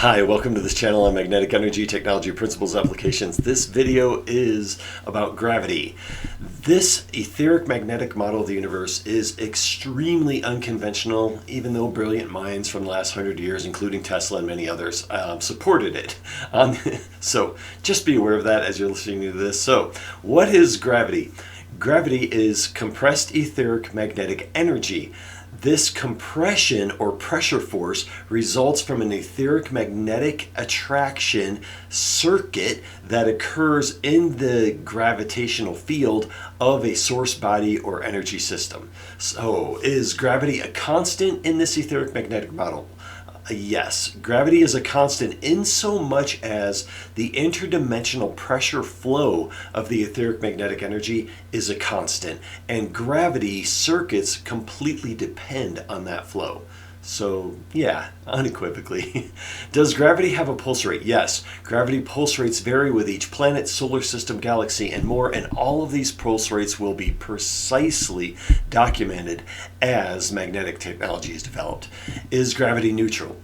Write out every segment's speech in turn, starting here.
Hi, welcome to this channel on magnetic energy, technology, principles, applications. This video is about gravity. This etheric magnetic model of the universe is extremely unconventional, even though brilliant minds from the last 100 years, including Tesla and many others, supported it. So just be aware of that as you're listening to this. So what is gravity? Gravity is compressed etheric magnetic energy. This compression or pressure force results from an etheric magnetic attraction circuit that occurs in the gravitational field of a source body or energy system. So, is gravity a constant in this etheric magnetic model? Yes, gravity is a constant in so much as the interdimensional pressure flow of the etheric magnetic energy is a constant, and gravity circuits completely depend on that flow. So yeah, unequivocally. Does gravity have a pulse rate? Yes. Gravity pulse rates vary with each planet, solar system, galaxy, and more, and all of these pulse rates will be precisely documented as magnetic technology is developed. Is gravity neutral?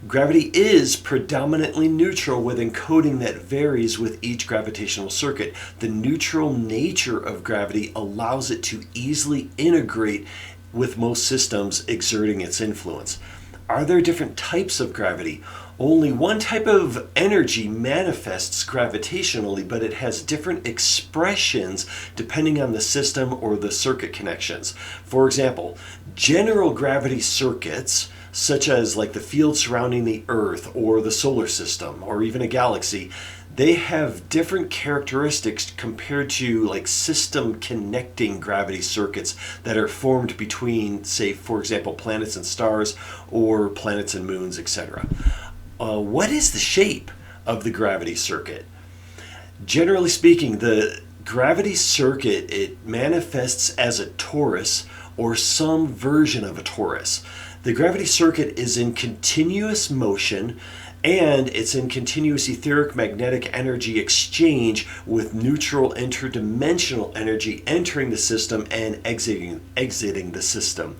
Gravity is predominantly neutral with encoding that varies with each gravitational circuit. The neutral nature of gravity allows it to easily integrate with most systems exerting its influence. Are there different types of gravity? Only one type of energy manifests gravitationally, but it has different expressions depending on the system or the circuit connections. For example, general gravity circuits, such as like the field surrounding the Earth or the solar system or even a galaxy, they have different characteristics compared to like system connecting gravity circuits that are formed between, say, for example, planets and stars or planets and moons, etc. What is the shape of the gravity circuit? Generally speaking, the gravity circuit, it manifests as a torus or some version of a torus. The gravity circuit is in continuous motion, and it's in continuous etheric magnetic energy exchange with neutral interdimensional energy entering the system and exiting the system.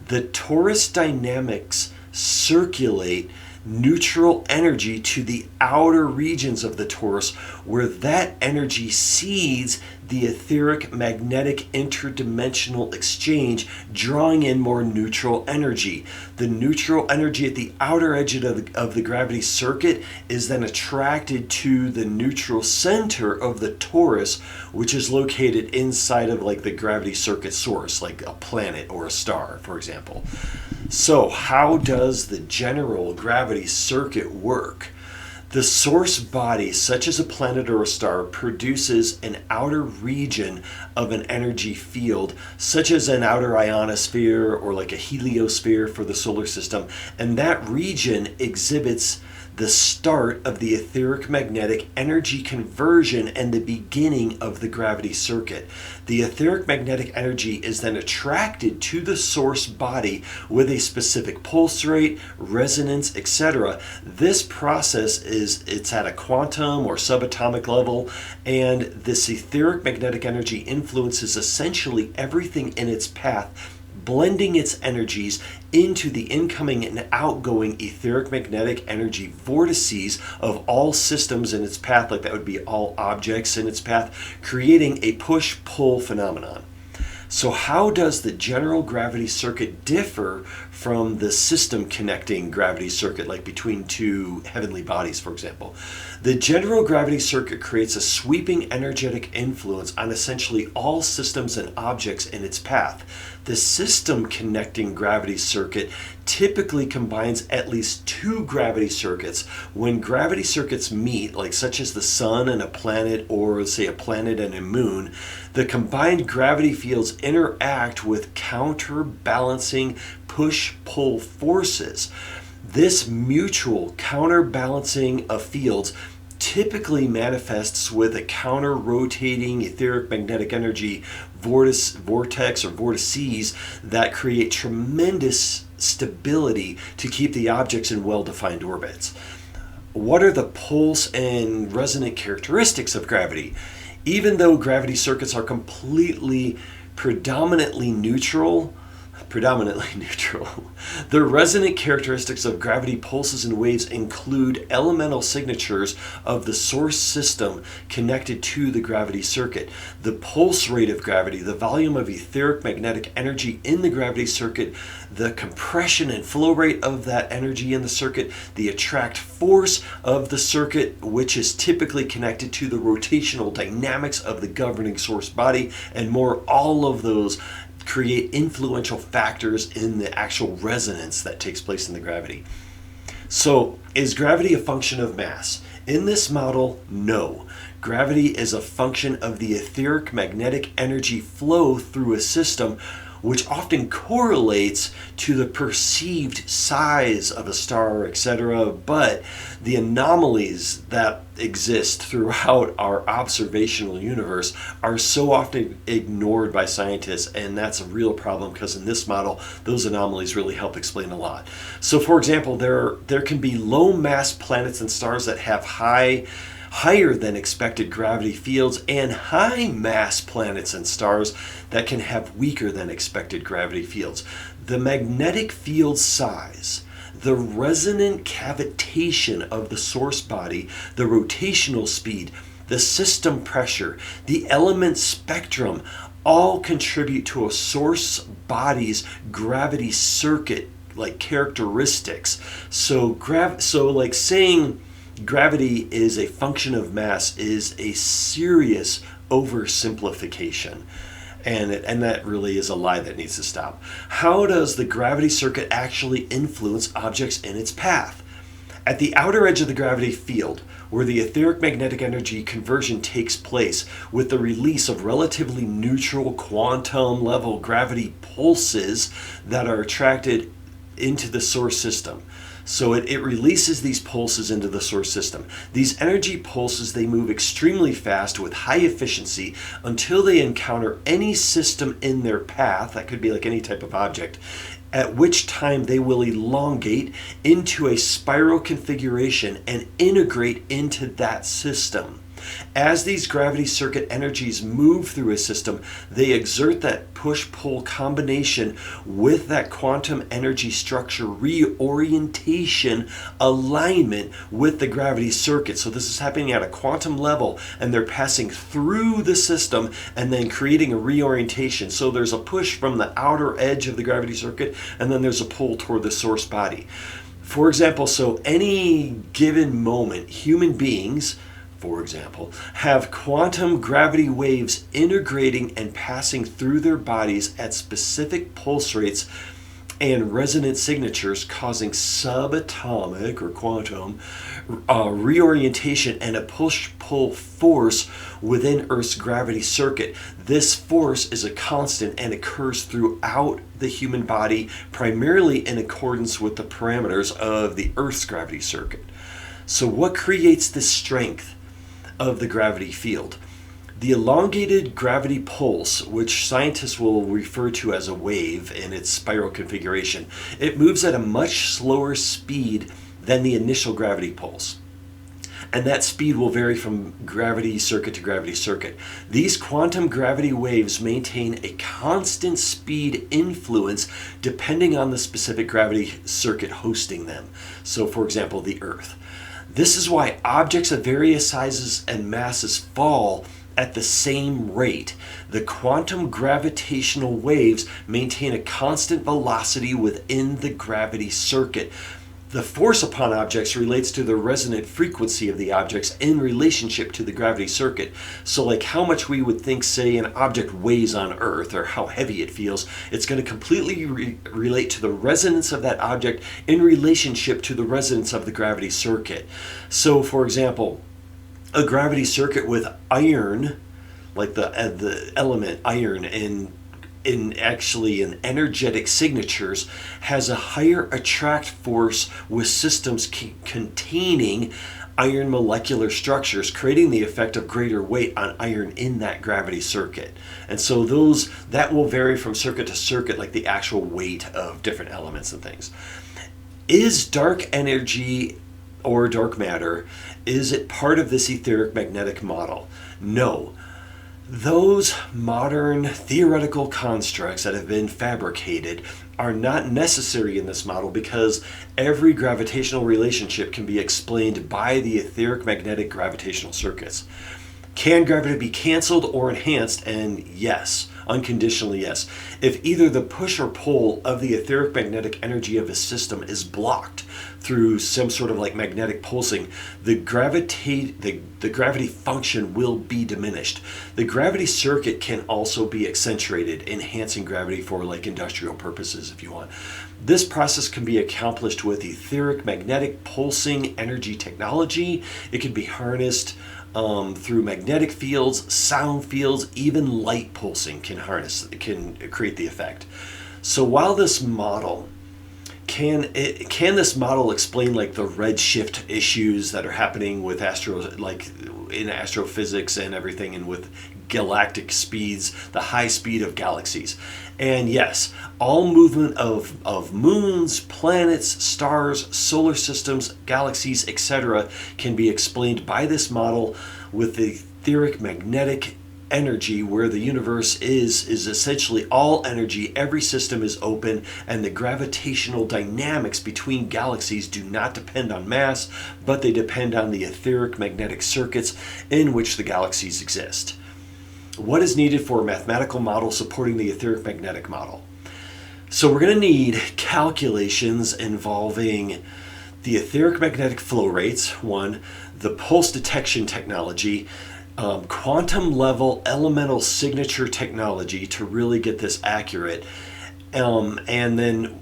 The torus dynamics circulate neutral energy to the outer regions of the torus, where that energy seeds the etheric magnetic interdimensional exchange, drawing in more neutral energy. The neutral energy at the outer edge of the gravity circuit is then attracted to the neutral center of the torus, which is located inside of like the gravity circuit source, like a planet or a star, for example. So how does the general gravity circuit work? The source body, such as a planet or a star, produces an outer region of an energy field, such as an outer ionosphere or like a heliosphere for the solar system, and that region exhibits the start of the etheric magnetic energy conversion and the beginning of the gravity circuit. The etheric magnetic energy is then attracted to the source body with a specific pulse rate, resonance, etc. This process it's at a quantum or subatomic level, and this etheric magnetic energy influences essentially everything in its path, blending its energies into the incoming and outgoing etheric magnetic energy vortices of all systems in its path, like that would be all objects in its path, creating a push-pull phenomenon. So how does the general gravity circuit differ from the system connecting gravity circuit, like between two heavenly bodies, for example? The general gravity circuit creates a sweeping energetic influence on essentially all systems and objects in its path. The system connecting gravity circuit typically combines at least two gravity circuits. When gravity circuits meet, like such as the sun and a planet, or say a planet and a moon, the combined gravity fields interact with counterbalancing push-pull forces. This mutual counterbalancing of fields typically manifests with a counter-rotating etheric magnetic energy vortex or vortices that create tremendous stability to keep the objects in well-defined orbits. What are the pulse and resonant characteristics of gravity? Even though gravity circuits are completely predominantly neutral, predominantly neutral. The resonant characteristics of gravity pulses and waves include elemental signatures of the source system connected to the gravity circuit, the pulse rate of gravity, the volume of etheric magnetic energy in the gravity circuit, the compression and flow rate of that energy in the circuit, the attract force of the circuit, which is typically connected to the rotational dynamics of the governing source body, and more. All of those create influential factors in the actual resonance that takes place in the gravity. So, is gravity a function of mass? In this model, no. Gravity is a function of the etheric magnetic energy flow through a system, which often correlates to the perceived size of a star, etc. But the anomalies that exist throughout our observational universe are so often ignored by scientists, and that's a real problem because in this model, those anomalies really help explain a lot. So for example, there can be low mass planets and stars that have higher than expected gravity fields, and high mass planets and stars that can have weaker than expected gravity fields. The magnetic field size, the resonant cavitation of the source body, the rotational speed, the system pressure, the element spectrum all contribute to a source body's gravity circuit like characteristics. So like saying gravity is a function of mass is a serious oversimplification. And that really is a lie that needs to stop. How does the gravity circuit actually influence objects in its path? At the outer edge of the gravity field, where the etheric magnetic energy conversion takes place with the release of relatively neutral quantum level gravity pulses that are attracted into the source system. So it releases these pulses into the source system. These energy pulses, they move extremely fast with high efficiency until they encounter any system in their path, that could be like any type of object, at which time they will elongate into a spiral configuration and integrate into that system. As these gravity circuit energies move through a system, they exert that push-pull combination with that quantum energy structure reorientation alignment with the gravity circuit. So this is happening at a quantum level, and they're passing through the system and then creating a reorientation. So there's a push from the outer edge of the gravity circuit, and then there's a pull toward the source body. For example, so any given moment, human beings, for example, have quantum gravity waves integrating and passing through their bodies at specific pulse rates and resonant signatures, causing subatomic or quantum reorientation and a push-pull force within Earth's gravity circuit. This force is a constant and occurs throughout the human body, primarily in accordance with the parameters of the Earth's gravity circuit. So what creates this strength of the gravity field? The elongated gravity pulse, which scientists will refer to as a wave in its spiral configuration, it moves at a much slower speed than the initial gravity pulse. And that speed will vary from gravity circuit to gravity circuit. These quantum gravity waves maintain a constant speed influence depending on the specific gravity circuit hosting them. So for example, the Earth. This is why objects of various sizes and masses fall at the same rate. The quantum gravitational waves maintain a constant velocity within the gravity circuit. The force upon objects relates to the resonant frequency of the objects in relationship to the gravity circuit. So like how much we would think, say, an object weighs on Earth or how heavy it feels, it's going to completely relate to the resonance of that object in relationship to the resonance of the gravity circuit. So for example, a gravity circuit with iron, like the element iron in actually in energetic signatures, has a higher attract force with systems containing iron molecular structures, creating the effect of greater weight on iron in that gravity circuit. And so that will vary from circuit to circuit, like the actual weight of different elements and things. Is dark energy or dark matter, is it part of this etheric magnetic model? No. Those modern theoretical constructs that have been fabricated are not necessary in this model because every gravitational relationship can be explained by the etheric magnetic gravitational circuits. Can gravity be canceled or enhanced? And yes, unconditionally yes. If either the push or pull of the etheric magnetic energy of a system is blocked through some sort of like magnetic pulsing, the gravity function will be diminished. The gravity circuit can also be accentuated, enhancing gravity for like industrial purposes if you want. This process can be accomplished with etheric magnetic pulsing energy technology. It can be harnessed through magnetic fields, sound fields, even light pulsing can create the effect. So while this model can this model explain like the redshift issues that are happening with in astrophysics and everything, and with galactic speeds, the high speed of galaxies? And yes, all movement of moons, planets, stars, solar systems, galaxies, etc. can be explained by this model with the etheric magnetic energy, where the universe is essentially all energy. Every system is open, and the gravitational dynamics between galaxies do not depend on mass, but they depend on the etheric magnetic circuits in which the galaxies exist. What is needed for a mathematical model supporting the etheric magnetic model? So we're going to need calculations involving the etheric magnetic flow rates, one, the pulse detection technology, quantum level elemental signature technology to really get this accurate. And then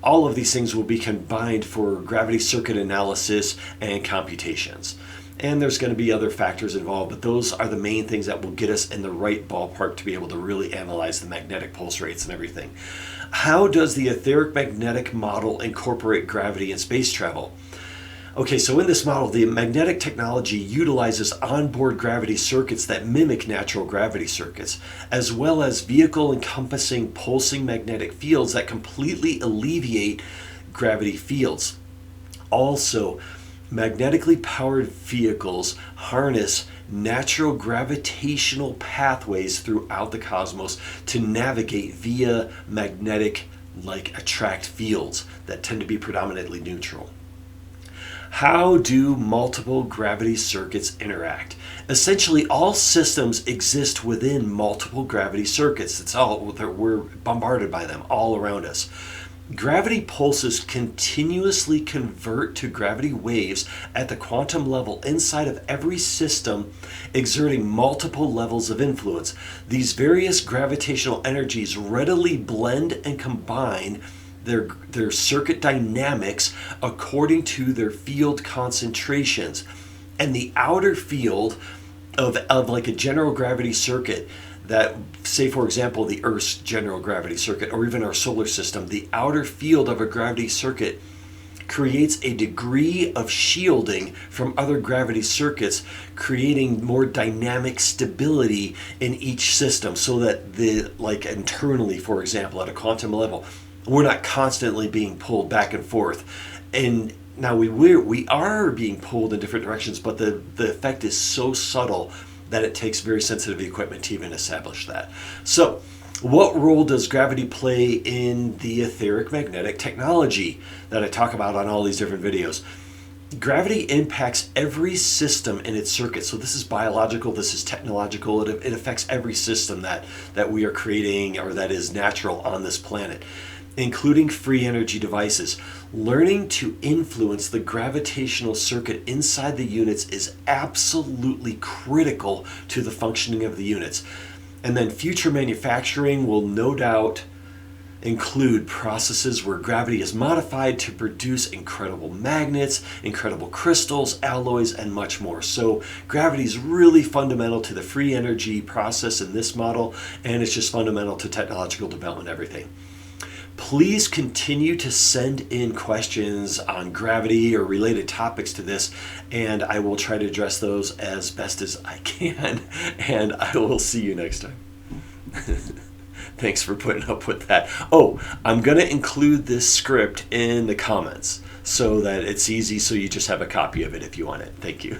all of these things will be combined for gravity circuit analysis and computations. And there's going to be other factors involved, but those are the main things that will get us in the right ballpark to be able to really analyze the magnetic pulse rates and everything. How does the etheric magnetic model incorporate gravity and space travel? Okay, so in this model, the magnetic technology utilizes onboard gravity circuits that mimic natural gravity circuits, as well as vehicle encompassing pulsing magnetic fields that completely alleviate gravity fields. Also, magnetically powered vehicles harness natural gravitational pathways throughout the cosmos to navigate via magnetic attract fields that tend to be predominantly neutral. How do multiple gravity circuits interact? Essentially, all systems exist within multiple gravity circuits. We're bombarded by them all around us. Gravity pulses continuously convert to gravity waves at the quantum level inside of every system, exerting multiple levels of influence. These various gravitational energies readily blend and combine their circuit dynamics according to their field concentrations. And the outer field of like a general gravity circuit, that, say for example, the Earth's general gravity circuit, or even our solar system, the outer field of a gravity circuit creates a degree of shielding from other gravity circuits, creating more dynamic stability in each system, so that internally, for example, at a quantum level, we're not constantly being pulled back and forth. And now we are being pulled in different directions, but the effect is so subtle that it takes very sensitive equipment to even establish that. So, what role does gravity play in the etheric magnetic technology that I talk about on all these different videos? Gravity impacts every system in its circuit. So this is biological, this is technological. It affects every system that we are creating or that is natural on this planet, including free energy devices. Learning to influence the gravitational circuit inside the units is absolutely critical to the functioning of the units. And then future manufacturing will no doubt include processes where gravity is modified to produce incredible magnets, incredible crystals, alloys, and much more. So gravity is really fundamental to the free energy process in this model, and it's just fundamental to technological development, everything. Please continue to send in questions on gravity or related topics to this, and I will try to address those as best as I can, and I will see you next time. Thanks for putting up with that. Oh, I'm going to include this script in the comments so that it's easy, so you just have a copy of it if you want it. Thank you.